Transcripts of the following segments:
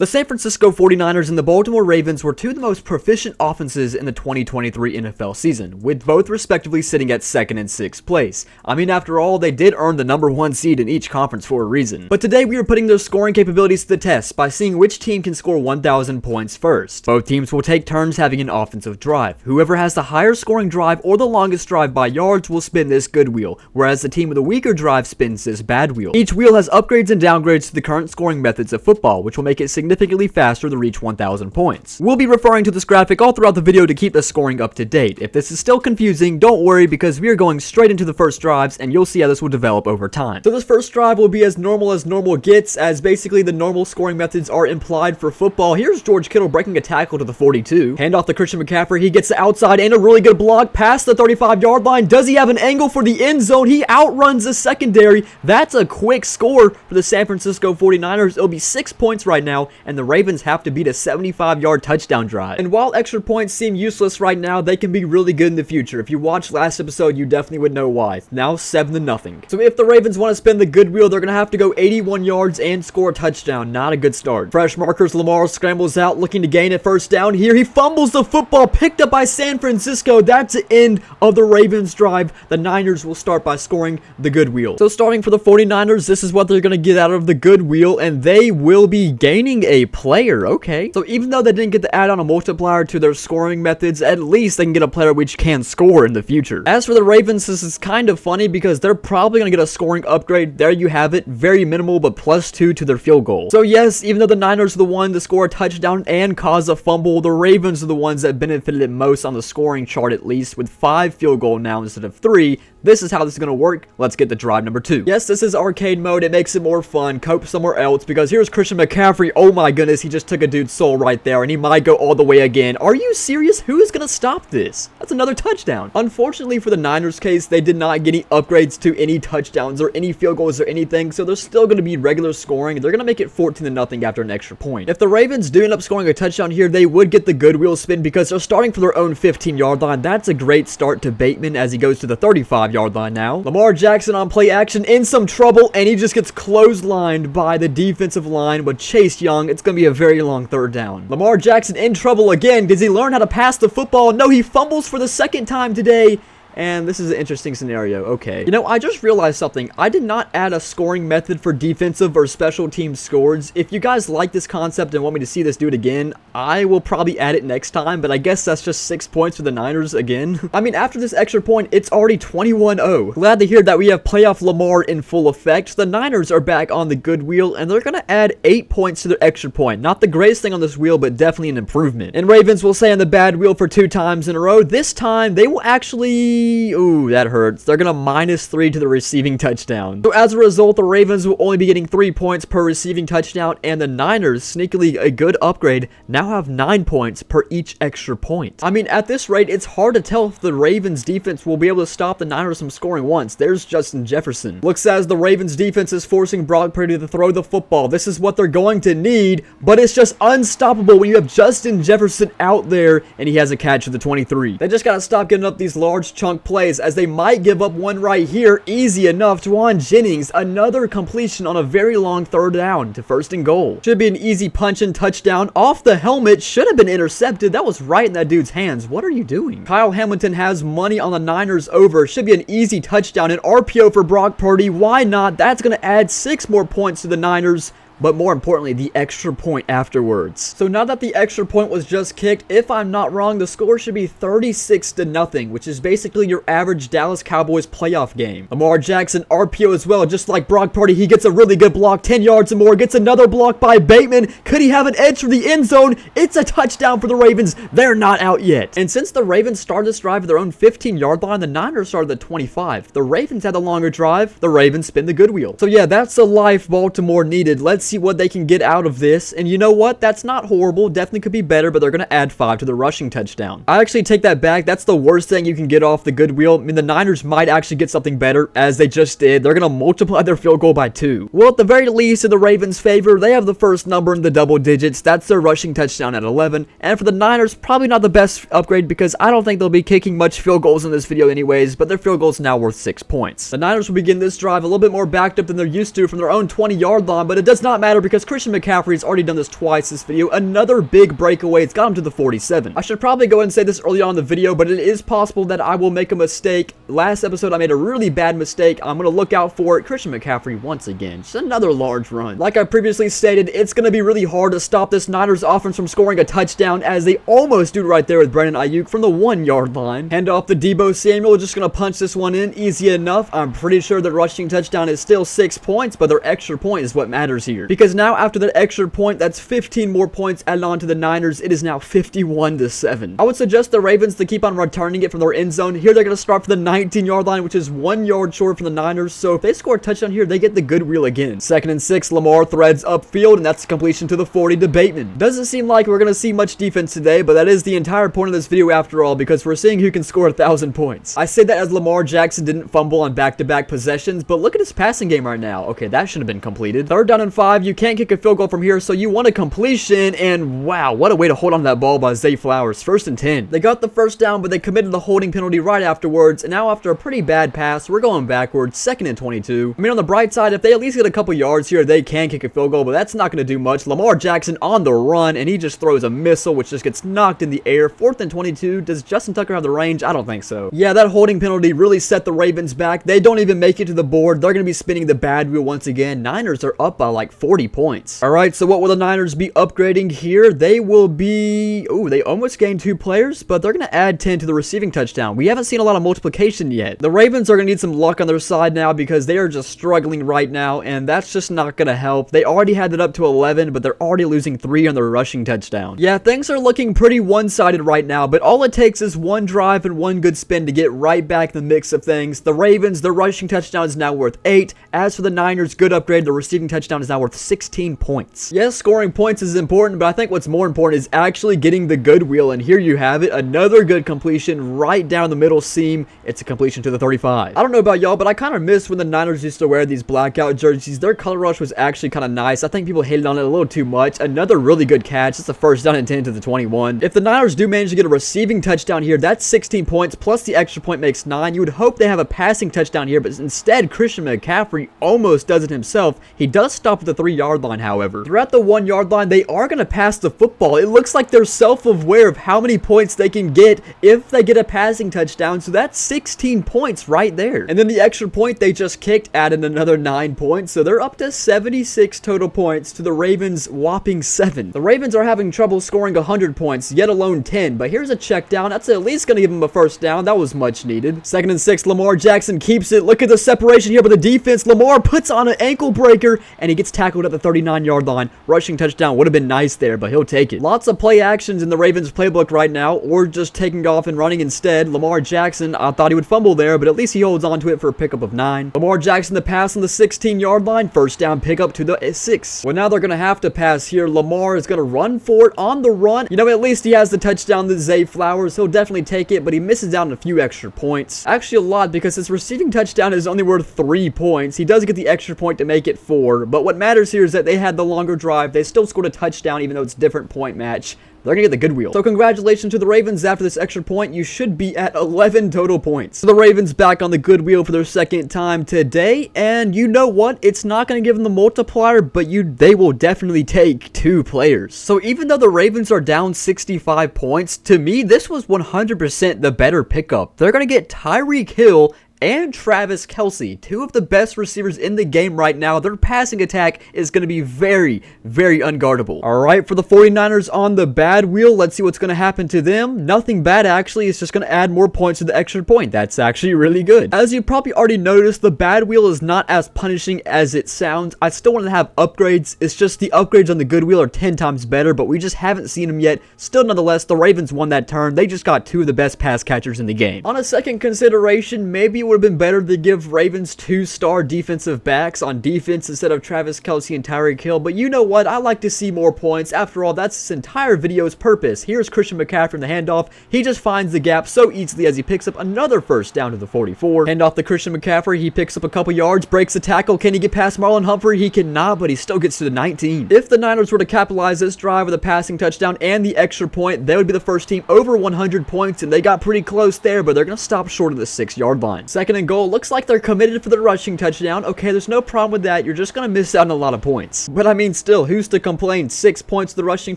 The San Francisco 49ers and the Baltimore Ravens were two of the most proficient offenses in the 2023 NFL season, with both respectively sitting at 2nd and 6th place. I mean, after all, they did earn the #1 seed in each conference for a reason. But today we are putting their scoring capabilities to the test by seeing which team can score 1,000 points first. Both teams will take turns having an offensive drive. Whoever has the higher scoring drive or the longest drive by yards will spin this good wheel, whereas the team with a weaker drive spins this bad wheel. Each wheel has upgrades and downgrades to the current scoring methods of football, which will make it significantly faster to reach 1,000 points. We'll be referring to this graphic all throughout the video to keep the scoring up to date. If this is still confusing, don't worry because we are going straight into the first drives and you'll see how this will develop over time. So this first drive will be as normal gets, as basically the normal scoring methods are implied for football. Here's George Kittle breaking a tackle to the 42. Hand off to Christian McCaffrey. He gets the outside and a really good block past the 35-yard line. Does he have an angle for the end zone? He outruns the secondary. That's a quick score for the San Francisco 49ers. It'll be 6 points right now, and the Ravens have to beat a 75-yard touchdown drive. And while extra points seem useless right now, they can be really good in the future. If you watched last episode, you definitely would know why. It's now 7-0. So if the Ravens want to spin the good wheel, they're going to have to go 81 yards and score a touchdown. Not a good start. Fresh markers, Lamar scrambles out, looking to gain a first down here. He fumbles the football, picked up by San Francisco. That's the end of the Ravens drive. The Niners will start by scoring the good wheel. So starting for the 49ers, this is what they're going to get out of the good wheel, and they will be gaining a player. Okay, so even though they didn't get to add on a multiplier to their scoring methods, at least they can get a player which can score in the future. As for the Ravens, this is kind of funny because they're probably going to get a scoring upgrade. There you have it, very minimal, but +2 to their field goal. So yes, even though the Niners are the one to score a touchdown and cause a fumble, the Ravens are the ones that benefited most on the scoring chart, at least with 5 field goal now instead of 3. This is how this is going to work. Let's get to drive number 2. Yes, this is arcade mode. It makes it more fun. Cope somewhere else because here's Christian McCaffrey. Oh my goodness, he just took a dude's soul right there and he might go all the way again. Are you serious? Who is going to stop this? That's another touchdown. Unfortunately for the Niners case, they did not get any upgrades to any touchdowns or any field goals or anything, so they're still going to be regular scoring. They're going to make it 14-0 after an extra point. If the Ravens do end up scoring a touchdown here, they would get the good wheel spin because they're starting for their own 15-yard line. That's a great start to Bateman as he goes to the 35-yard line now. Lamar Jackson on play action in some trouble, and he just gets clotheslined by the defensive line with Chase Young. It's going to be a very long third down. Lamar Jackson in trouble again. Does he learn how to pass the football? No, he fumbles for the second time today. And this is an interesting scenario. Okay. You know, I just realized something. I did not add a scoring method for defensive or special team scores. If you guys like this concept and want me to see this do it again, I will probably add it next time, but I guess that's just 6 points for the Niners again. I mean, after this extra point, it's already 21-0. Glad to hear that we have playoff Lamar in full effect. The Niners are back on the good wheel, and they're going to add 8 points to their extra point. Not the greatest thing on this wheel, but definitely an improvement. And Ravens will stay on the bad wheel for 2 times in a row. This time, they will actually... Ooh, that hurts. They're going to -3 to the receiving touchdown. So as a result, the Ravens will only be getting 3 points per receiving touchdown, and the Niners, sneakily a good upgrade, now have 9 points per each extra point. I mean, at this rate, it's hard to tell if the Ravens defense will be able to stop the Niners from scoring once. There's Justin Jefferson. Looks as the Ravens defense is forcing Brock Purdy to throw the football. This is what they're going to need, but it's just unstoppable when you have Justin Jefferson out there and he has a catch at the 23. They just got to stop getting up these large chunk plays, as they might give up one right here. Easy enough. Juwan Jennings, another completion on a very long third down to 1st and goal. Should be an easy punch-in touchdown off the helmet. Should have been intercepted. That was right in that dude's hands. What are you doing? Kyle Hamilton has money on the Niners over. Should be an easy touchdown. An RPO for Brock Purdy. Why not? That's going to add 6 more points to the Niners. But more importantly, the extra point afterwards. So now that the extra point was just kicked, if I'm not wrong, the score should be 36-0, which is basically your average Dallas Cowboys playoff game. Lamar Jackson RPO as well, just like Brock Purdy. He gets a really good block, 10 yards and more, gets another block by Bateman. Could he have an edge for the end zone? It's a touchdown for the Ravens. They're not out yet. And since the Ravens started this drive at their own 15-yard line, the Niners started at 25. The Ravens had the longer drive. The Ravens spin the good wheel. So yeah, that's the life Baltimore needed. Let's see what they can get out of this. And you know what? That's not horrible. Definitely could be better, but they're going to add 5 to the rushing touchdown. I actually take that back. That's the worst thing you can get off the good wheel. I mean, the Niners might actually get something better, as they just did. They're going to multiply their field goal by 2. Well, at the very least, in the Ravens' favor, they have the first number in the double digits. That's their rushing touchdown at 11. And for the Niners, probably not the best upgrade because I don't think they'll be kicking much field goals in this video anyways, but their field goal is now worth 6 points. The Niners will begin this drive a little bit more backed up than they're used to from their own 20-yard line, but it does not not matter because Christian McCaffrey's already done this twice this video. Another big breakaway. It's got him to the 47. I should probably go ahead and say this early on in the video, but it is possible that I will make a mistake. Last episode, I made a really bad mistake. I'm going to look out for it. Christian McCaffrey once again. Just another large run. Like I previously stated, it's going to be really hard to stop this Niners offense from scoring a touchdown as they almost do right there with Brandon Ayuk from the 1-yard line. Hand off to Deebo Samuel. Just going to punch this one in. Easy enough. I'm pretty sure the rushing touchdown is still 6 points, but their extra point is what matters here. Because now after that extra point, that's 15 more points added on to the Niners. It is now 51-7. I would suggest the Ravens to keep on returning it from their end zone. Here they're going to start for the 19-yard line, which is 1 yard short from the Niners. So if they score a touchdown here, they get the good wheel again. 2nd and 6, Lamar threads upfield, and that's completion to the 40 to Bateman. Doesn't seem like we're going to see much defense today, but that is the entire point of this video after all, because we're seeing who can score 1,000 points. I say that as Lamar Jackson didn't fumble on back-to-back possessions, but look at his passing game right now. Okay, that should have been completed. 3rd down and 5. You can't kick a field goal from here, so you want a completion, and wow, what a way to hold on to that ball by Zay Flowers. 1st and 10. They got the first down, but they committed the holding penalty right afterwards, and now after a pretty bad pass, we're going backwards. 2nd and 22. I mean, on the bright side, if they at least get a couple yards here, they can kick a field goal, but that's not going to do much. Lamar Jackson on the run, and he just throws a missile, which just gets knocked in the air. 4th and 22. Does Justin Tucker have the range? I don't think so. Yeah, that holding penalty really set the Ravens back. They don't even make it to the board. They're going to be spinning the bad wheel once again. Niners are up by like 40 points. All right, so what will the Niners be upgrading here? They will be... Oh, they almost gained 2 players, but they're going to add 10 to the receiving touchdown. We haven't seen a lot of multiplication yet. The Ravens are going to need some luck on their side now because they are just struggling right now, and that's just not going to help. They already had it up to 11, but they're already losing 3 on their rushing touchdown. Yeah, things are looking pretty one-sided right now, but all it takes is one drive and one good spin to get right back in the mix of things. The Ravens, their rushing touchdown is now worth 8. As for the Niners, good upgrade. The receiving touchdown is now worth 16 points. Yes, scoring points is important, but I think what's more important is actually getting the good wheel, and here you have it. Another good completion right down the middle seam. It's a completion to the 35. I don't know about y'all, but I kind of miss when the Niners used to wear these blackout jerseys. Their color rush was actually kind of nice. I think people hated on it a little too much. Another really good catch. It's a 1st down and 10 to the 21. If the Niners do manage to get a receiving touchdown here, that's 16 points, plus the extra point makes 9. You would hope they have a passing touchdown here, but instead, Christian McCaffrey almost does it himself. He does stop at the 3-yard line, however. Throughout the 1-yard line, they are going to pass the football. It looks like they're self-aware of how many points they can get if they get a passing touchdown, so that's 16 points right there. And then the extra point they just kicked added another 9 points, so they're up to 76 total points to the Ravens' whopping 7. The Ravens are having trouble scoring 100 points, yet alone 10, but here's a check down. That's at least going to give them a 1st down. That was much needed. 2nd and 6, Lamar Jackson keeps it. Look at the separation here by the defense. Lamar puts on an ankle breaker, and he gets tackled at the 39-yard line. Rushing touchdown would have been nice there, but he'll take it. Lots of play actions in the Ravens playbook right now, or just taking off and running instead. Lamar Jackson, I thought he would fumble there, but at least he holds on to it for a pickup of 9. Lamar Jackson the pass on the 16-yard line. 1st down pickup to the 6. Well, now they're going to have to pass here. Lamar is going to run for it on the run. You know, at least he has the touchdown to Zay Flowers. He'll definitely take it, but he misses out on a few extra points. Actually, a lot, because his receiving touchdown is only worth 3 points. He does get the extra point to make it 4, but what matters here is that they had the longer drive. They still scored a touchdown, even though it's a different point match. They're going to get the good wheel. So congratulations to the Ravens. After this extra point, you should be at 11 total points. So the Ravens back on the good wheel for their 2nd time today. And you know what? It's not going to give them the multiplier, but they will definitely take 2 players. So even though the Ravens are down 65 points, to me, this was 100% the better pickup. They're going to get Tyreek Hill and Travis Kelce, 2 of the best receivers in the game right now. Their passing attack is going to be very, very unguardable. All right, for the 49ers on the bad wheel, let's see what's going to happen to them. Nothing bad, actually. It's just going to add more points to the extra point. That's actually really good. As you probably already noticed, the bad wheel is not as punishing as it sounds. I still want to have upgrades. It's just the upgrades on the good wheel are 10 times better, but we just haven't seen them yet. Still, nonetheless, the Ravens won that turn. They just got 2 of the best pass catchers in the game. On a second consideration, maybe would have been better to give Ravens 2-star defensive backs on defense instead of Travis Kelce and Tyreek Hill, but you know what? I like to see more points. After all, that's this entire video's purpose. Here's Christian McCaffrey in the handoff. He just finds the gap so easily as he picks up another 1st down to the 44. Handoff to Christian McCaffrey. He picks up a couple yards, breaks the tackle. Can he get past Marlon Humphrey? He cannot, but he still gets to the 19. If the Niners were to capitalize this drive with a passing touchdown and the extra point, they would be the first team over 100 points, and they got pretty close there, but they're going to stop short of the 6-yard line. second and goal. Looks like they're committed for the rushing touchdown. Okay, there's no problem with that. You're just going to miss out on a lot of points. But I mean, still, who's to complain? 6 points for the rushing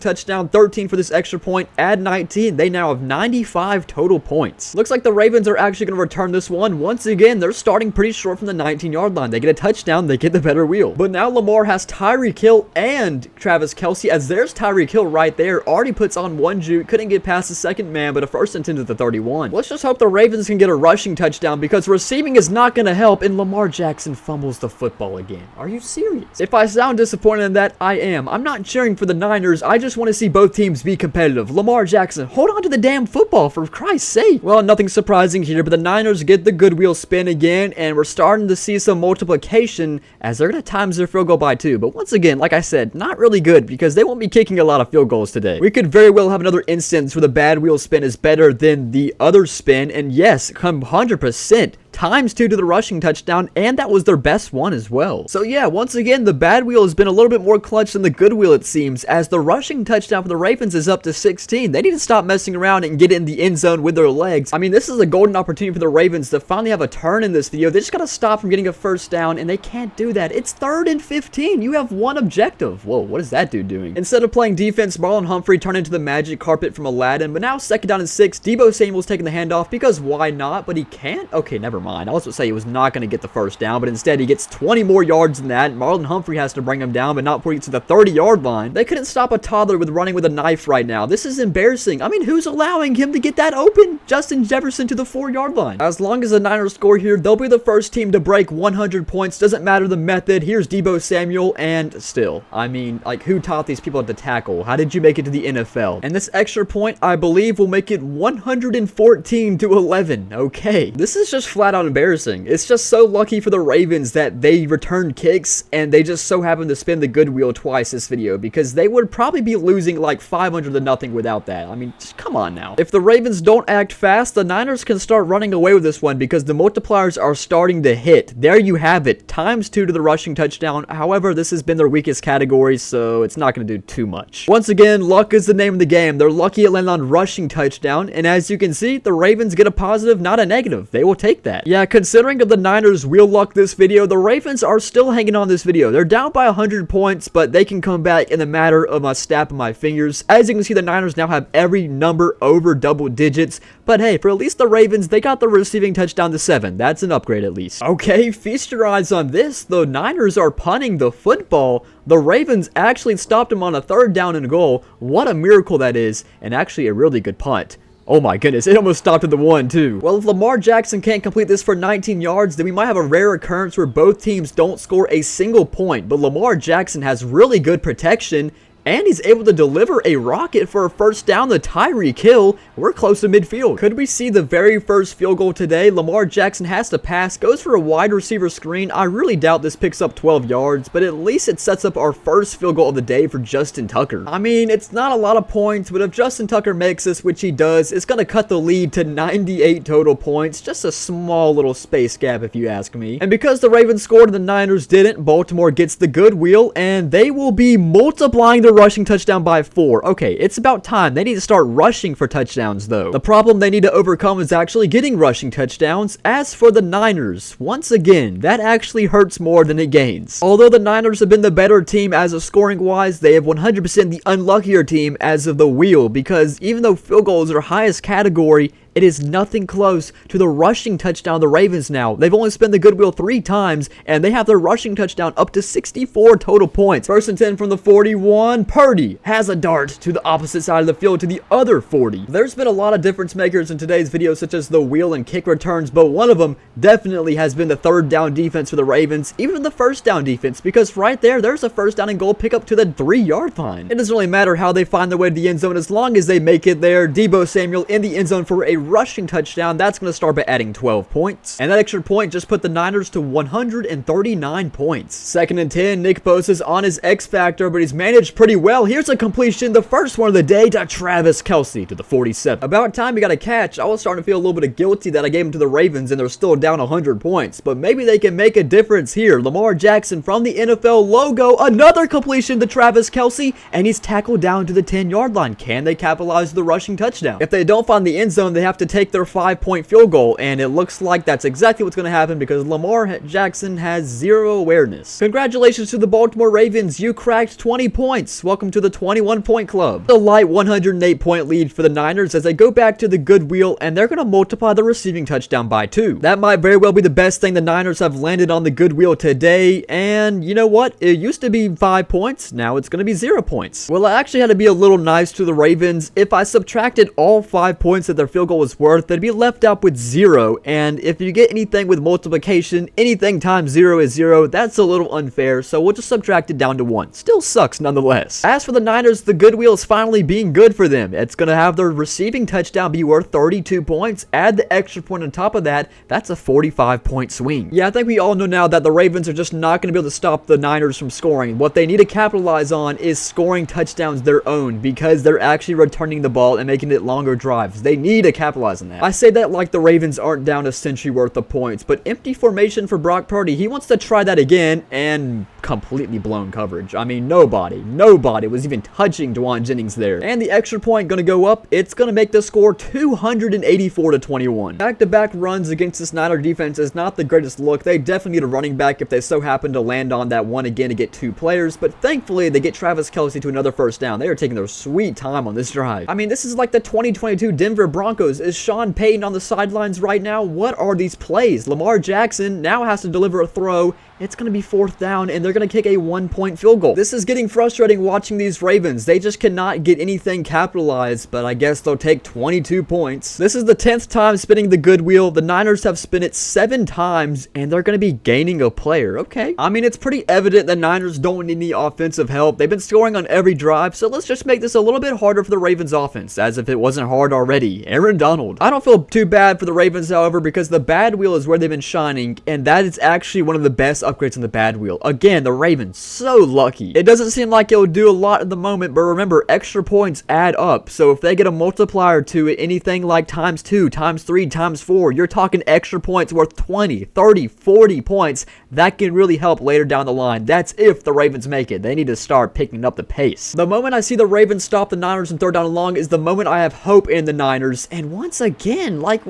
touchdown, 13 for this extra point, add 19. They now have 95 total points. Looks like the Ravens are actually going to return this one. Once again, they're starting pretty short from the 19-yard line. They get a touchdown, they get the better wheel. But now Lamar has Tyreek Hill and Travis Kelce, as there's Tyreek Hill right there. Already puts on one juke, couldn't get past the second man, but a first and 10 to the 31. Let's just hope the Ravens can get a rushing touchdown, because receiving is not going to help, and Lamar Jackson fumbles the football again. Are you serious? If I sound disappointed in that, I am. I'm not cheering for the Niners. I just want to see both teams be competitive. Lamar Jackson, hold on to the damn football, for Christ's sake. Well, nothing surprising here, but the Niners get the good wheel spin again, and we're starting to see some multiplication, as they're going to times their field goal by 2. But once again, like I said, not really good, because they won't be kicking a lot of field goals today. We could very well have another instance where the bad wheel spin is better than the other spin, and yes, come 100%. Times 2 to the rushing touchdown, and that was their best one as well. So yeah, once again, the bad wheel has been a little bit more clutch than the good wheel, it seems, as the rushing touchdown for the Ravens is up to 16. They need to stop messing around and get in the end zone with their legs. I mean, this is a golden opportunity for the Ravens to finally have a turn in this video. They just gotta stop from getting a first down, and they can't do that. It's 3rd and 15. You have one objective. Whoa, what is that dude doing? Instead of playing defense, Marlon Humphrey turned into the magic carpet from Aladdin, but now 2nd down and 6. Deebo Samuel's taking the handoff, because why not? But he can't? Okay, never mind. I was about to say he was not going to get the first down, but instead he gets 20 more yards than that. Marlon Humphrey has to bring him down, but not before he gets to the 30-yard line. They couldn't stop a toddler with running with a knife right now. This is embarrassing. I mean, who's allowing him to get that open? Justin Jefferson to the 4-yard line. As long as the Niners score here, they'll be the first team to break 100 points. Doesn't matter the method. Here's Deebo Samuel, and still, I mean, like, who taught these people to tackle? How did you make it to the NFL? And this extra point, I believe, will make it 114 to 11. Okay. This is just flat out embarrassing. It's just so lucky for the Ravens that they returned kicks, and they just so happened to spin the good wheel twice this video, because they would probably be losing like 500-0 without that. I mean, just come on now. If the Ravens don't act fast, the Niners can start running away with this one, because the multipliers are starting to hit. There you have it. Times 2 to the rushing touchdown. However, this has been their weakest category, so it's not going to do too much. Once again, luck is the name of the game. They're lucky it landed on rushing touchdown, and as you can see, the Ravens get a positive, not a negative. They will take that. Yeah, considering of the Niners wheel luck this video, the Ravens are still hanging on this video. They're down by 100 points, but they can come back in a matter of a snap of my fingers. As you can see, the Niners now have every number over double digits, but hey, for at least the Ravens, they got the receiving touchdown to 7. That's an upgrade at least. Okay, feast your eyes on this. The Niners are punting the football. The Ravens actually stopped him on a 3rd down and goal. What a miracle that is, and actually a really good punt. Oh my goodness, it almost stopped at the 1 too. Well, if Lamar Jackson can't complete this for 19 yards, then we might have a rare occurrence where both teams don't score a single point. But Lamar Jackson has really good protection, and he's able to deliver a rocket for a first down to Tyreek Hill. We're close to midfield. Could we see the very first field goal today? Lamar Jackson has to pass, goes for a wide receiver screen. I really doubt this picks up 12 yards, but at least it sets up our first field goal of the day for Justin Tucker. I mean, it's not a lot of points, but if Justin Tucker makes this, which he does, it's going to cut the lead to 98 total points. Just a small little space gap, if you ask me. And because the Ravens scored and the Niners didn't, Baltimore gets the good wheel, and they will be multiplying the rushing touchdown by 4. Okay, it's about time. They need to start rushing for touchdowns, though. The problem they need to overcome is actually getting rushing touchdowns. As for the Niners, once again, that actually hurts more than it gains. Although the Niners have been the better team as of scoring-wise, they have 100% the unluckier team as of the wheel, because even though field goals are highest category, it is nothing close to the rushing touchdown of the Ravens now. They've only spent the good wheel 3 times, and they have their rushing touchdown up to 64 total points. 1st and 10 from the 41. Purdy has a dart to the opposite side of the field to the other 40. There's been a lot of difference makers in today's video, such as the wheel and kick returns, but one of them definitely has been the 3rd down defense for the Ravens, even the 1st down defense, because right there's a 1st down and goal pickup to the 3-yard line. It doesn't really matter how they find their way to the end zone as long as they make it there. Deebo Samuel in the end zone for a rushing touchdown. That's going to start by adding 12 points. And that extra point just put the Niners to 139 points. 2nd and 10. Nick Bosa's on his X Factor, but he's managed pretty well. Here's a completion, the first one of the day, to Travis Kelce to the 47. About time he got a catch. I was starting to feel a little bit of guilty that I gave him to the Ravens and they're still down 100 points. But maybe they can make a difference here. Lamar Jackson from the NFL logo. Another completion to Travis Kelce, and he's tackled down to the 10-yard line. Can they capitalize the rushing touchdown? If they don't find the end zone, they have have to take their 5-point field goal, and it looks like that's exactly what's going to happen because Lamar Jackson has zero awareness. Congratulations to the Baltimore Ravens. You cracked 20 points. Welcome to the 21-point club. The light 108-point lead for the Niners as they go back to the good wheel, and they're going to multiply the receiving touchdown by 2. That might very well be the best thing the Niners have landed on the good wheel today, and you know what? It used to be 5 points. Now it's going to be 0 points. Well, I actually had to be a little nice to the Ravens. If I subtracted all 5 points that their field goal was worth, they'd be left out with 0, and if you get anything with multiplication, anything times 0 is 0. That's a little unfair, so we'll just subtract it down to 1. Still sucks nonetheless. As for the Niners, the good wheel is finally being good for them. It's going to have their receiving touchdown be worth 32 points. Add the extra point on top of that, that's a 45-point swing. Yeah, I think we all know now that the Ravens are just not going to be able to stop the Niners from scoring. What they need to capitalize on is scoring touchdowns their own because they're actually returning the ball and making it longer drives. They need to capitalize on that. I say that like the Ravens aren't down a century worth of points, but empty formation for Brock Purdy. He wants to try that again and completely blown coverage. I mean, nobody was even touching Dwan Jennings there. And the extra point going to go up. It's going to make the score 284-21. Back-to-back runs against this Niner defense is not the greatest look. They definitely need a running back if they so happen to land on that one again to get 2 players, but thankfully they get Travis Kelce to another first down. They are taking their sweet time on this drive. I mean, this is like the 2022 Denver Broncos. Is Sean Payton on the sidelines right now? What are these plays? Lamar Jackson now has to deliver a throw. It's going to be 4th down, and they're going to kick a 1-point field goal. This is getting frustrating watching these Ravens. They just cannot get anything capitalized, but I guess they'll take 22 points. This is the 10th time spinning the good wheel. The Niners have spun it 7 times, and they're going to be gaining a player. Okay. I mean, it's pretty evident the Niners don't need any offensive help. They've been scoring on every drive, so let's just make this a little bit harder for the Ravens offense, as if it wasn't hard already. Aaron Donald. I don't feel too bad for the Ravens, however, because the bad wheel is where they've been shining, and that is actually one of the best upgrades on the bad wheel. Again, the Ravens, so lucky. It doesn't seem like it'll do a lot at the moment, but remember, extra points add up. So if they get a multiplier to it, anything like times 2, times 3, times 4, you're talking extra points worth 20, 30, 40 points. That can really help later down the line. That's if the Ravens make it. They need to start picking up the pace. The moment I see the Ravens stop the Niners and 3rd down and long is the moment I have hope in the Niners. And once again, like,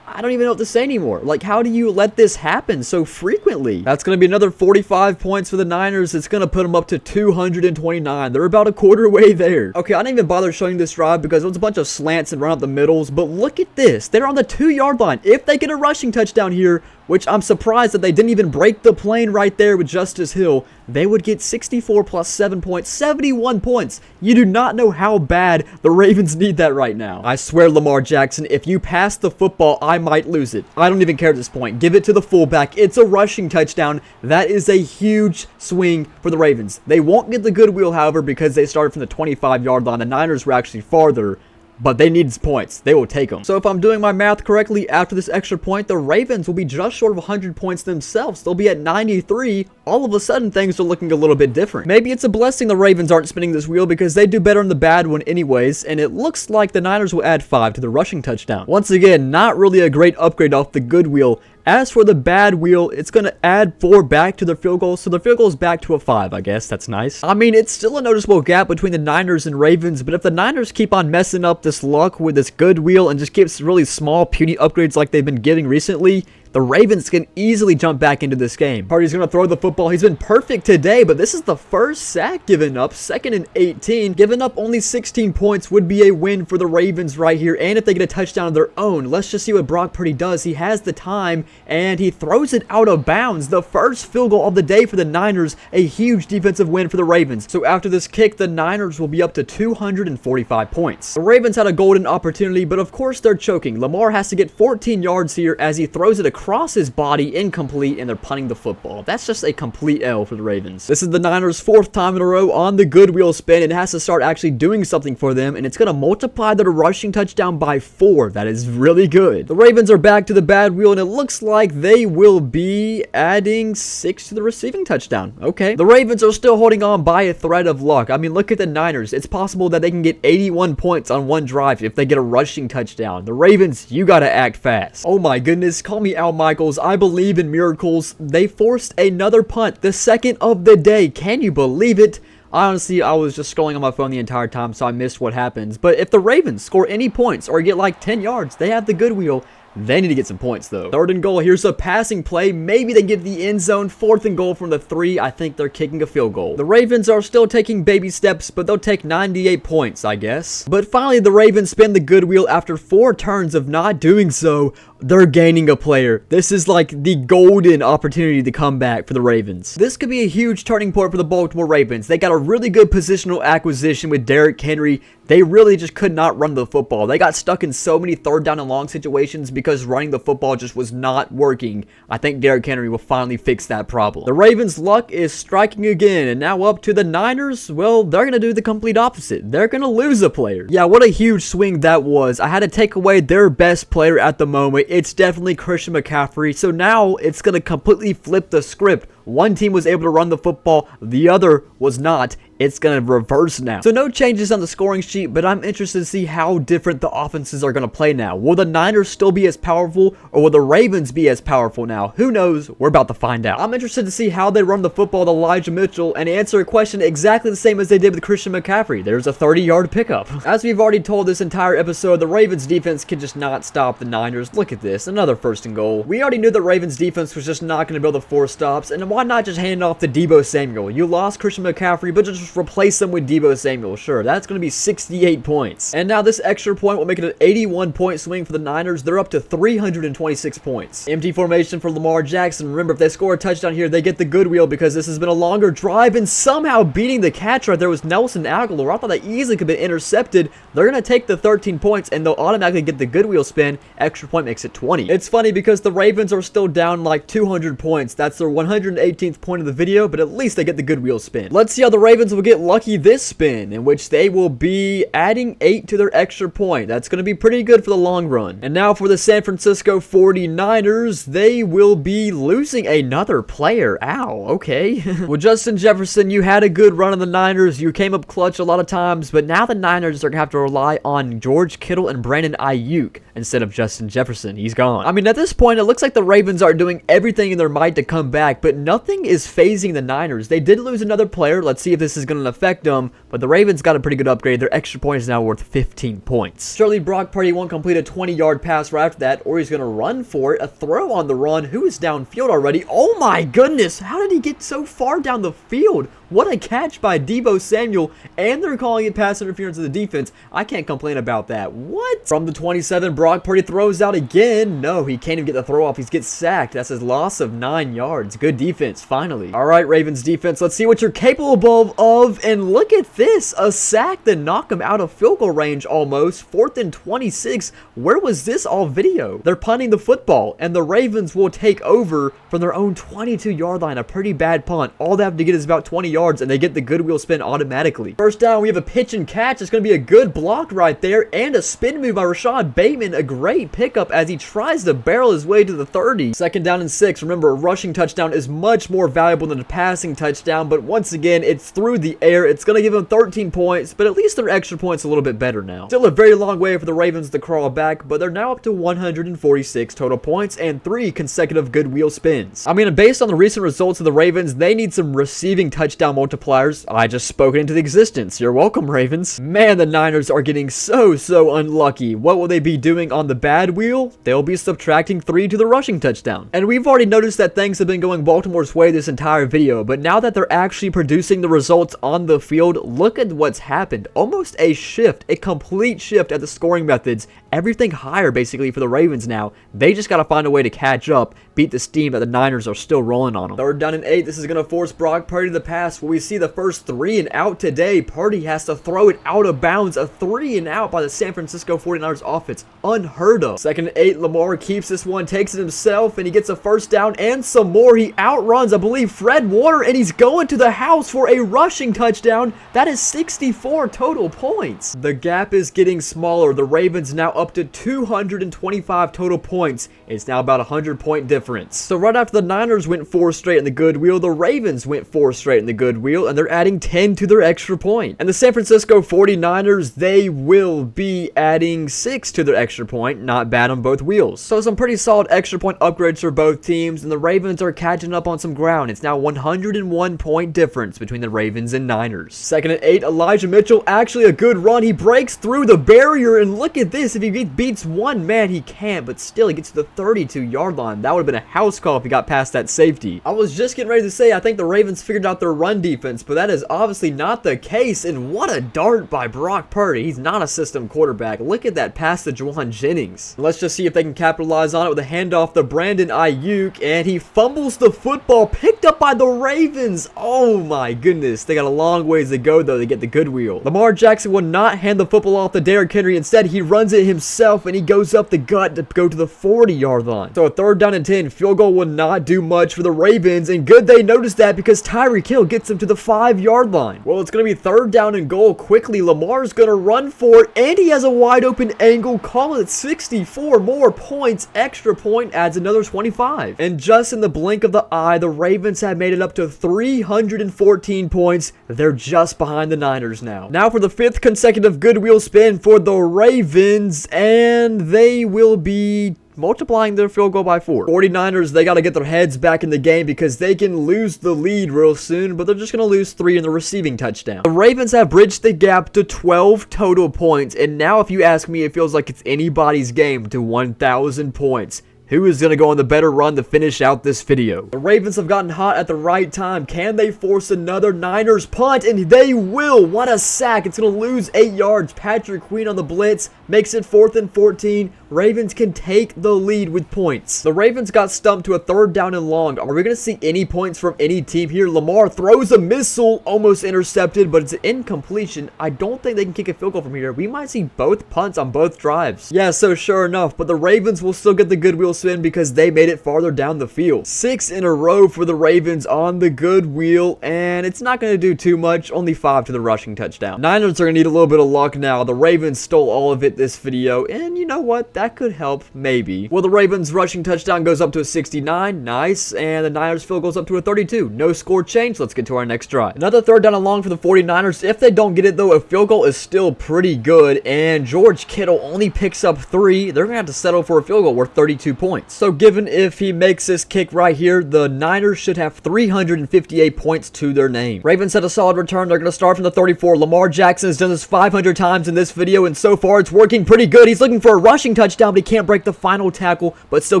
I don't even know what to say anymore. Like, how do you let this happen so frequently? That's going to be another 45 points for the Niners. It's going to put them up to 229. They're about a quarter way there. Okay, I didn't even bother showing this drive because it was a bunch of slants and run up the middles, but look at this. They're on the 2-yard line. If they get a rushing touchdown here, which I'm surprised that they didn't even break the plane right there with Justice Hill, they would get 64 plus 7 points, 71 points. You do not know how bad the Ravens need that right now. I swear, Lamar Jackson, if you pass the football, I might lose it. I don't even care at this point. Give it to the fullback. It's a rushing touchdown. That is a huge swing for the Ravens. They won't get the good wheel, however, because they started from the 25-yard line. The Niners were actually farther, but they need points. They will take them. So if I'm doing my math correctly, after this extra point, the Ravens will be just short of 100 points themselves. They'll be at 93. All of a sudden, things are looking a little bit different. Maybe it's a blessing the Ravens aren't spinning this wheel because they do better on the bad one anyways, and it looks like the Niners will add 5 to the rushing touchdown. Once again, not really a great upgrade off the good wheel. As for the bad wheel, it's going to add 4 back to the field goal, so the field goal is back to a 5, I guess. That's nice. I mean, it's still a noticeable gap between the Niners and Ravens, but if the Niners keep on messing up this luck with this good wheel and just gives really small, puny upgrades like they've been giving recently, the Ravens can easily jump back into this game. Purdy's going to throw the football. He's been perfect today, but this is the first sack given up. 2nd and 18. Giving up only 16 points would be a win for the Ravens right here. And if they get a touchdown of their own, let's just see what Brock Purdy does. He has the time, and he throws it out of bounds. The first field goal of the day for the Niners. A huge defensive win for the Ravens. So after this kick, the Niners will be up to 245 points. The Ravens had a golden opportunity, but of course they're choking. Lamar has to get 14 yards here as he throws it across his body, incomplete, and they're punting the football. That's just a complete L for the Ravens. This is the Niners' 4th time in a row on the good wheel spin. It has to start actually doing something for them, and it's going to multiply their rushing touchdown by 4. That is really good. The Ravens are back to the bad wheel, and it looks like they will be adding 6 to the receiving touchdown. Okay. The Ravens are still holding on by a thread of luck. I mean, look at the Niners. It's possible that they can get 81 points on one drive if they get a rushing touchdown. The Ravens, you got to act fast. Oh my goodness. Call me Al Michaels. I believe in miracles. They forced another punt, the 2nd of the day. Can you believe it? Honestly, I was just scrolling on my phone the entire time, so I missed what happens. But if the Ravens score any points or get like 10 yards, they have the good wheel. They need to get some points, though. 3rd and goal. Here's a passing play. Maybe they get the end zone. 4th and goal from the 3. I think they're kicking a field goal. The Ravens are still taking baby steps, but they'll take 98 points, I guess. But finally, the Ravens spin the good wheel after 4 turns of not doing so. They're gaining a player. This is like the golden opportunity to come back for the Ravens. This could be a huge turning point for the Baltimore Ravens. They got a really good positional acquisition with Derrick Henry. They really just could not run the football. They got stuck in so many 3rd down and long situations because running the football just was not working. I think Derrick Henry will finally fix that problem. The Ravens' luck is striking again, and now up to the Niners. Well, they're going to do the complete opposite. They're going to lose a player. Yeah, what a huge swing that was. I had to take away their best player at the moment. It's definitely Christian McCaffrey. So now it's going to completely flip the script. One team was able to run the football, the other was not. It's going to reverse now. So no changes on the scoring sheet, but I'm interested to see how different the offenses are going to play now. Will the Niners still be as powerful, or will the Ravens be as powerful now? Who knows? We're about to find out. I'm interested to see how they run the football with Elijah Mitchell and answer a question exactly the same as they did with Christian McCaffrey. There's a 30-yard pickup. As we've already told this entire episode, the Ravens defense can just not stop the Niners. Look at this, another 1st and goal. We already knew the Ravens defense was just not going to be able to force stops, and why not just hand off to Deebo Samuel? You lost Christian McCaffrey, but just replace them with Deebo Samuel. Sure, that's going to be 68 points. And now this extra point will make it an 81-point swing for the Niners. They're up to 326 points. Empty formation for Lamar Jackson. Remember, if they score a touchdown here, they get the good wheel because this has been a longer drive, and somehow beating the catch right there was Nelson Aguilar. I thought that easily could have been intercepted. They're going to take the 13 points, and they'll automatically get the good wheel spin. Extra point makes it 20. It's funny because the Ravens are still down like 200 points. That's their 118th point of the video, but at least they get the good wheel spin. Let's see how the Ravens will get lucky this spin, in which they will be adding 8 to their extra point. That's going to be pretty good for the long run. And now for the San Francisco 49ers, they will be losing another player. Ow, okay. Well, Justin Jefferson, you had a good run on the Niners. You came up clutch a lot of times, but now the Niners are going to have to rely on George Kittle and Brandon Ayuk instead of Justin Jefferson. He's gone. I mean, at this point, it looks like the Ravens are doing everything in their might to come back, but nothing is phasing the Niners. They did lose another player. Let's see if this is going to affect them, but the Ravens got a pretty good upgrade. Their extra point is now worth 15 points. Surely Brock Purdy won't complete a 20-yard pass right after that, or he's going to run for it. A throw on the run. Who is downfield already? Oh my goodness! How did he get so far down the field? What a catch by Deebo Samuel, and they're calling it pass interference of the defense. I can't complain about that. What? From the 27, Brock Purdy throws out again. No, he can't even get the throw off. He gets sacked. That's his loss of 9 yards. Good defense, finally. All right, Ravens defense, let's see what you're capable of. And look at this. A sack that knocked him out of field goal range almost. 4th and 26. Where was this all video? They're punting the football, and the Ravens will take over from their own 22-yard line. A pretty bad punt. All they have to get is about 20 yards. And they get the good wheel spin automatically. First down, we have a pitch and catch. It's going to be a good block right there, and a spin move by Rashad Bateman. A great pickup as he tries to barrel his way to the 30. 2nd down and 6. Remember, a rushing touchdown is much more valuable than a passing touchdown, but once again, it's through the air. It's going to give them 13 points, but at least their extra points a little bit better now. Still a very long way for the Ravens to crawl back, but they're now up to 146 total points and 3 consecutive good wheel spins. I mean, based on the recent results of the Ravens, they need some receiving touchdown multipliers. I just spoke it into existence. You're welcome, Ravens. Man, the Niners are getting so unlucky. What will they be doing on the bad wheel? They'll be subtracting 3 to the rushing touchdown. And we've already noticed that things have been going Baltimore's way this entire video, but now that they're actually producing the results on the field, look at what's happened. Almost a shift, a complete shift at the scoring methods. Everything higher basically for the Ravens now. They just got to find a way to catch up, beat the steam that the Niners are still rolling on them. 3rd down and 8. This is going to force Brock Purdy to the pass. Will we see the first 3 and out today? Purdy has to throw it out of bounds. A 3 and out by the San Francisco 49ers offense. Unheard of. 2nd and 8. Lamar keeps this one, takes it himself, and he gets a first down and some more. He outruns, I believe, Fred Warner, and he's going to the house for a rushing touchdown. That That is 64 total points. The gap is getting smaller. The Ravens now up to 225 total points. It's now about a 100-point difference. So right after the Niners went 4 straight in the good wheel, the Ravens went 4 straight in the good wheel, and they're adding 10 to their extra point. And the San Francisco 49ers, they will be adding 6 to their extra point. Not bad on both wheels. So some pretty solid extra point upgrades for both teams, and the Ravens are catching up on some ground. It's now 101 point difference between the Ravens and Niners. Second and 8, Elijah Mitchell, actually a good run. He breaks through the barrier, and look at this. If he beats one man, he can't, but still he gets to the 32-yard line. That would have been a house call if he got past that safety. I was just getting ready to say I think the Ravens figured out their run defense, but that is obviously not the case. And what a dart by Brock Purdy. He's not a system quarterback. Look at that pass to Juwan Jennings. Let's just see if they can capitalize on it with a handoff to Brandon Ayuk, and he fumbles the football, picked up by the Ravens. Oh my goodness. They got a long ways to go though to get the good wheel. Lamar Jackson will not hand the football off to Derrick Henry. Instead, he runs it himself, and he goes up the gut to go to the 40-yard line. So a 3rd down and 10. Field goal will not do much for the Ravens, and good they noticed that because Tyreek Hill gets him to the 5-yard line. Well, it's going to be 3rd down and goal. Quickly, Lamar's going to run for it, and he has a wide open angle. Call it 64 more points. Extra point adds another 25. And just in the blink of the eye, the Ravens have made it up to 314 points. They're just behind the Niners now. Now for the 5th consecutive good wheel spin for the Ravens, and they will be multiplying their field goal by 4. 49ers, they got to get their heads back in the game because they can lose the lead real soon, but they're just going to lose 3 in the receiving touchdown. The Ravens have bridged the gap to 12 total points, and now if you ask me, it feels like it's anybody's game to 1,000 points. Who is going to go on the better run to finish out this video? The Ravens have gotten hot at the right time. Can they force another Niners punt? And they will. What a sack. It's going to lose 8 yards. Patrick Queen on the blitz makes it 4th and 14. Ravens can take the lead with points. The Ravens got stumped to a 3rd down and long. Are we going to see any points from any team here? Lamar throws a missile, almost intercepted, but it's an incompletion. I don't think they can kick a field goal from here. We might see both punts on both drives. Yeah, so sure enough, but the Ravens will still get the good wheel spin because they made it farther down the field. 6 in a row for the Ravens on the good wheel, and it's not going to do too much. Only 5 to the rushing touchdown. Niners are going to need a little bit of luck now. The Ravens stole all of it this video, and you know what? That could help, maybe. Well, the Ravens rushing touchdown goes up to a 69. Nice. And the Niners field goes up to a 32. No score change. Let's get to our next drive. Another 3rd down and long for the 49ers. If they don't get it, though, a field goal is still pretty good, and George Kittle only picks up 3. They're going to have to settle for a field goal worth 32 points. So given if he makes this kick right here, the Niners should have 358 points to their name. Ravens had a solid return. They're going to start from the 34. Lamar Jackson has done this 500 times in this video, and so far it's working pretty good. He's looking for a rushing touchdown, but he can't break the final tackle, but still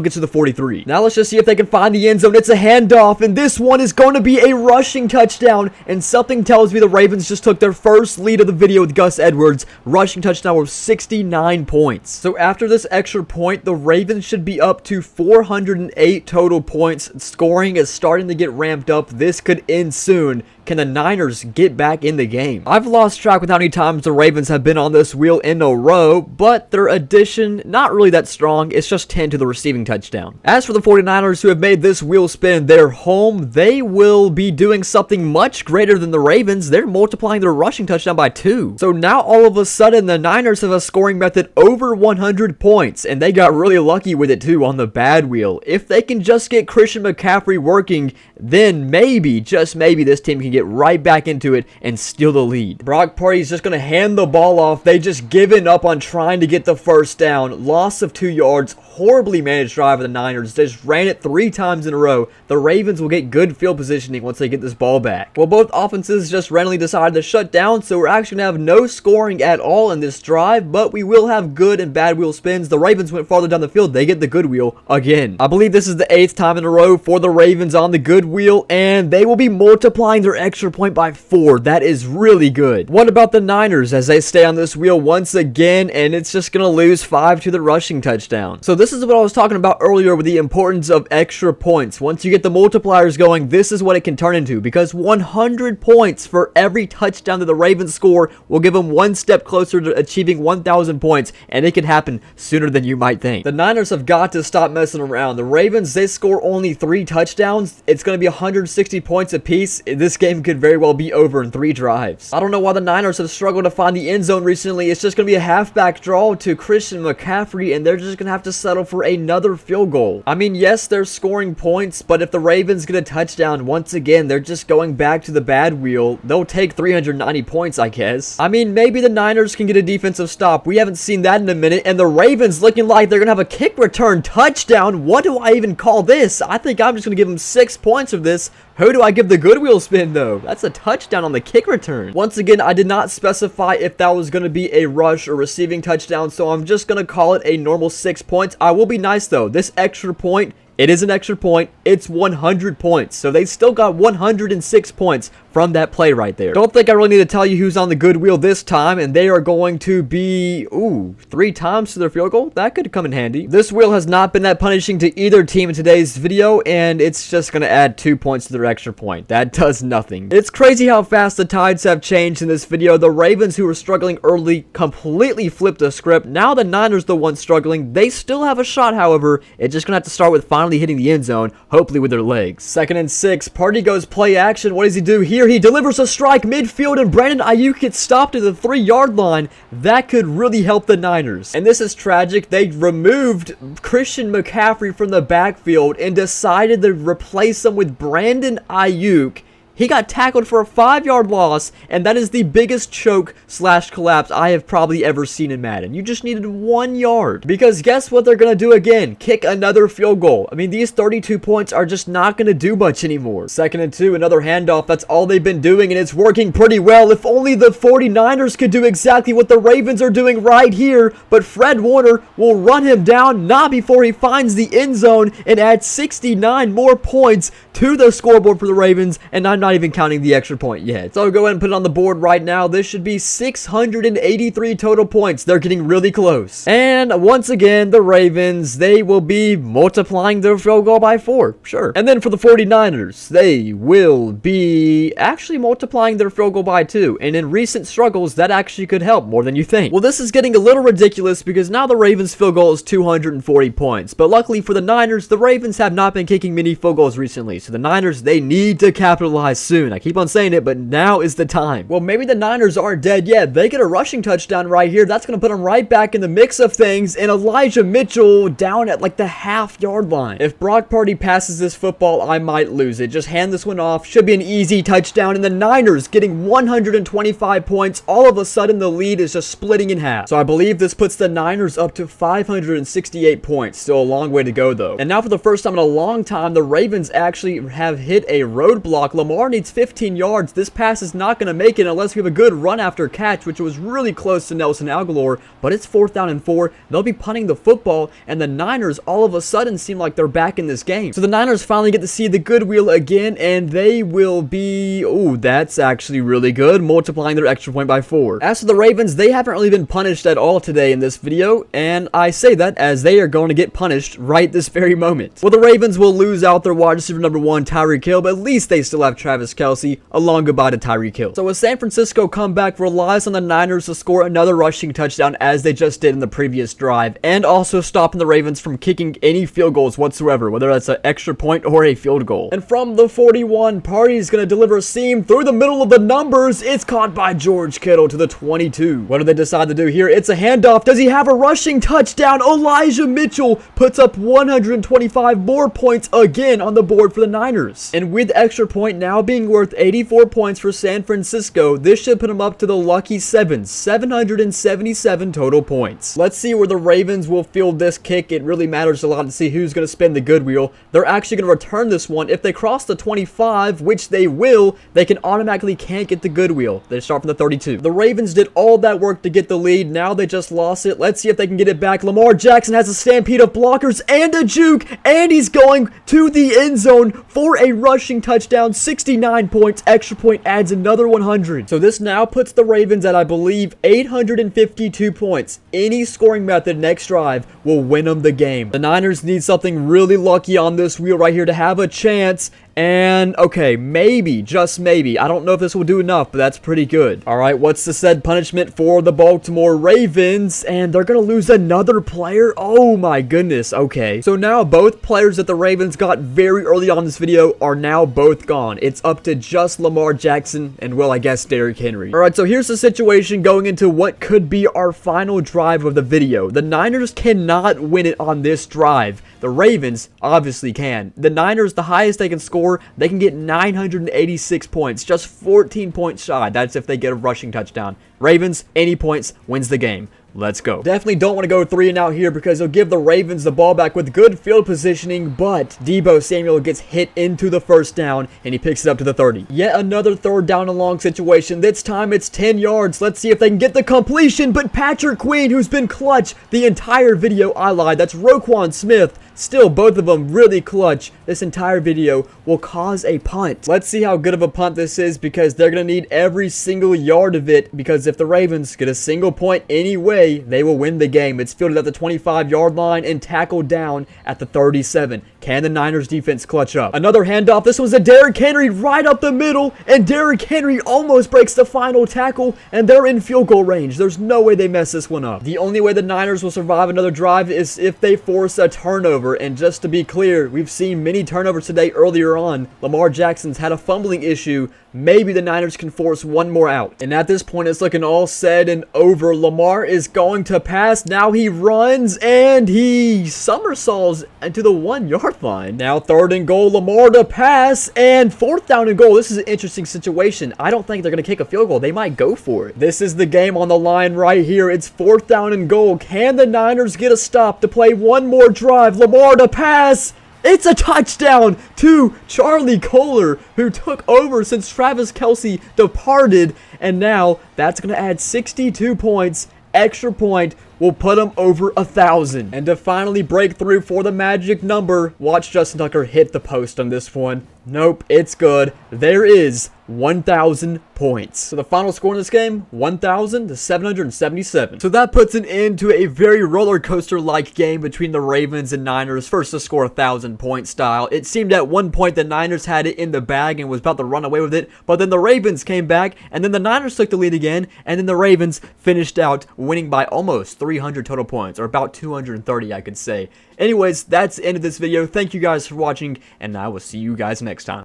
gets to the 43. Now let's just see if they can find the end zone. It's a handoff, and this one is going to be a rushing touchdown, and something tells me the Ravens just took their first lead of the video with Gus Edwards. Rushing touchdown worth 69 points. So after this extra point, the Ravens should be up to 408 total points. Scoring is starting to get ramped up. This could end soon. Can the Niners get back in the game? I've lost track with how many times the Ravens have been on this wheel in a row, but their addition, not really that strong. It's just 10 to the receiving touchdown. As for the 49ers, who have made this wheel spin their home, they will be doing something much greater than the Ravens. They're multiplying their rushing touchdown by 2. So now all of a sudden, the Niners have a scoring method over 100 points, and they got really lucky with it too on the bad wheel. If they can just get Christian McCaffrey working, then maybe, just maybe, this team can get right back into it and steal the lead. Brock Purdy's just going to hand the ball off. They just given up on trying to get the first down. Loss of 2 yards. Horribly managed drive of the Niners. They just ran it 3 times in a row. The Ravens will get good field positioning once they get this ball back. Well, both offenses just randomly decided to shut down, so we're actually going to have no scoring at all in this drive, but we will have good and bad wheel spins. The Ravens went farther down the field. They get the good wheel again. I believe this is the 8th time in a row for the Ravens on the good wheel, and they will be multiplying their extra point by 4. That is really good. What about the Niners as they stay on this wheel once again, and it's just going to lose 5 to the rushing touchdown. So this is what I was talking about earlier with the importance of extra points. Once you get the multipliers going, this is what it can turn into, because 100 points for every touchdown that the Ravens score will give them one step closer to achieving 1,000 points, and it can happen sooner than you might think. The Niners have got to to stop messing around. The Ravens, they score only 3 touchdowns. It's going to be 160 points apiece. This game could very well be over in 3 drives. I don't know why the Niners have struggled to find the end zone recently. It's just going to be a halfback draw to Christian McCaffrey, and they're just going to have to settle for another field goal. I mean, yes, they're scoring points, but if the Ravens get a touchdown, once again, they're just going back to the bad wheel. They'll take 390 points, I guess. I mean, maybe the Niners can get a defensive stop. We haven't seen that in a minute, and the Ravens looking like they're going to have a kick return touchdown. What do I even call this? I think I'm just going to give them 6 points of this. Who do I give the good wheel spin, though? That's a touchdown on the kick return. Once again, I did not specify if that was going to be a rush or receiving touchdown, so I'm just going to call it a normal 6 points. I will be nice, though. This extra point, it is an extra point. It's 100 points. So they still got 106 points from that play right there. Don't think I really need to tell you who's on the good wheel this time, and they are going to be, 3 times to their field goal. That could come in handy. This wheel has not been that punishing to either team in today's video, and it's just going to add 2 points to their extra point. That does nothing. It's crazy how fast the tides have changed in this video. The Ravens, who were struggling early, completely flipped the script. Now the Niners, the ones struggling. They still have a shot, however. It's just going to have to start with finally hitting the end zone, hopefully with their legs. 2nd and 6. Party goes play action. What does he do here? He delivers a strike midfield, and Brandon Ayuk gets stopped at the 3-yard line. That could really help the Niners. And this is tragic. They removed Christian McCaffrey from the backfield and decided to replace him with Brandon Ayuk. He got tackled for a 5-yard loss, and that is the biggest choke/collapse I have probably ever seen in Madden. You just needed 1 yard. Because guess what they're going to do again? Kick another field goal. I mean, these 32 points are just not going to do much anymore. 2nd and 2, another handoff. That's all they've been doing, and it's working pretty well. If only the 49ers could do exactly what the Ravens are doing right here, but Fred Warner will run him down, not before he finds the end zone, and add 69 more points to the scoreboard for the Ravens, and I'm not even counting the extra point yet. So I'll go ahead and put it on the board right now. This should be 683 total points. They're getting really close. And once again, the Ravens, they will be multiplying their field goal by 4. Sure. And then for the 49ers, they will be actually multiplying their field goal by 2. And in recent struggles, that actually could help more than you think. Well, this is getting a little ridiculous because now the Ravens field goal is 240 points. But luckily for the Niners, the Ravens have not been kicking many field goals recently. So the Niners, they need to capitalize soon. I keep on saying it, but now is the time. Well, maybe the Niners aren't dead yet. They get a rushing touchdown right here. That's going to put them right back in the mix of things, and Elijah Mitchell down at like the half-yard line. If Brock Purdy passes this football, I might lose it. Just hand this one off. Should be an easy touchdown, and the Niners getting 125 points. All of a sudden, the lead is just splitting in half. So I believe this puts the Niners up to 568 points. Still a long way to go, though. And now for the first time in a long time, the Ravens actually have hit a roadblock. Lamar needs 15 yards. This pass is not going to make it unless we have a good run after catch, which was really close to Nelson Aguilar, but it's 4th down and 4. They'll be punting the football, and the Niners all of a sudden seem like they're back in this game. So the Niners finally get to see the good wheel again, and they will be, that's actually really good, multiplying their extra point by 4. As for the Ravens, they haven't really been punished at all today in this video, and I say that as they are going to get punished right this very moment. Well, the Ravens will lose out their wide receiver number 1, Tyreek Hill, but at least they still have Travis Kelce. A long goodbye to Tyreek Hill. So a San Francisco comeback relies on the Niners to score another rushing touchdown as they just did in the previous drive, and also stopping the Ravens from kicking any field goals whatsoever, whether that's an extra point or a field goal. And from the 41, Party's going to deliver a seam through the middle of the numbers. It's caught by George Kittle to the 22. What do they decide to do here? It's a handoff. Does he have a rushing touchdown? Elijah Mitchell puts up 125 more points again on the board for the Niners. And with extra point now being worth 84 points for San Francisco, this should put them up to the lucky 777 total points. Let's see where the Ravens will field this kick. It really matters a lot to see who's going to spin the good wheel. They're actually going to return this one. If they cross the 25, which they will, they can automatically can't get the good wheel. They start from the 32. The Ravens did all that work to get the lead. Now they just lost it. Let's see if they can get it back. Lamar Jackson has a stampede of blockers and a juke, and he's going to the end zone for a rushing touchdown. 69 points. Extra point adds another 100. So this now puts the Ravens at, I believe, 852 points. Any scoring method next drive will win them the game. The Niners need something really lucky on this wheel right here to have a chance. And, okay, maybe, just maybe. I don't know if this will do enough, but that's pretty good. All right, what's the said punishment for the Baltimore Ravens? And they're going to lose another player? Oh, my goodness. Okay, so now both players that the Ravens got very early on in this video are now both gone. It's up to just Lamar Jackson and, well, I guess Derrick Henry. All right, so here's the situation going into what could be our final drive of the video. The Niners cannot win it on this drive. The Ravens obviously can. The Niners, the highest they can score, they can get 986 points, just 14 points shy. That's if they get a rushing touchdown. Ravens, any points, wins the game. Let's go. Definitely don't want to go 3 and out here because it'll give the Ravens the ball back with good field positioning, but Deebo Samuel gets hit into the first down and he picks it up to the 30. Yet another third down and long situation. This time it's 10 yards. Let's see if they can get the completion, but Patrick Queen, who's been clutch the entire video, I lied. That's Roquan Smith. Still, both of them really clutch. This entire video will cause a punt. Let's see how good of a punt this is because they're going to need every single yard of it because if the Ravens get a single point anyway, they will win the game. It's fielded at the 25-yard line and tackled down at the 37. Can the Niners defense clutch up? Another handoff. This one's a Derrick Henry right up the middle, and Derrick Henry almost breaks the final tackle, and they're in field goal range. There's no way they mess this one up. The only way the Niners will survive another drive is if they force a turnover, and just to be clear, we've seen many turnovers today earlier on. Lamar Jackson's had a fumbling issue. Maybe the Niners can force one more out. And at this point, it's looking all said and over. Lamar is going to pass. Now he runs and he somersaults into the 1-yard line. Now 3rd and goal, Lamar to pass, and 4th down and goal. This is an interesting situation. I don't think they're going to kick a field goal. They might go for it. This is the game on the line right here. It's 4th down and goal. Can the Niners get a stop to play one more drive? Lamar to pass. It's a touchdown to Charlie Kolar, who took over since Travis Kelce departed, and now that's going to add 62 points. Extra point will put him over 1,000. And to finally break through for the magic number, watch Justin Tucker hit the post on this one. Nope, it's good. There is 1,000 points. So the final score in this game, 1,000 to 777. So that puts an end to a very roller coaster-like game between the Ravens and Niners. First to score 1,000-point style. It seemed at one point the Niners had it in the bag and was about to run away with it, but then the Ravens came back, and then the Niners took the lead again, and then the Ravens finished out winning by almost 300 total points, or about 230, I could say. Anyways, that's the end of this video. Thank you guys for watching, and I will see you guys next time.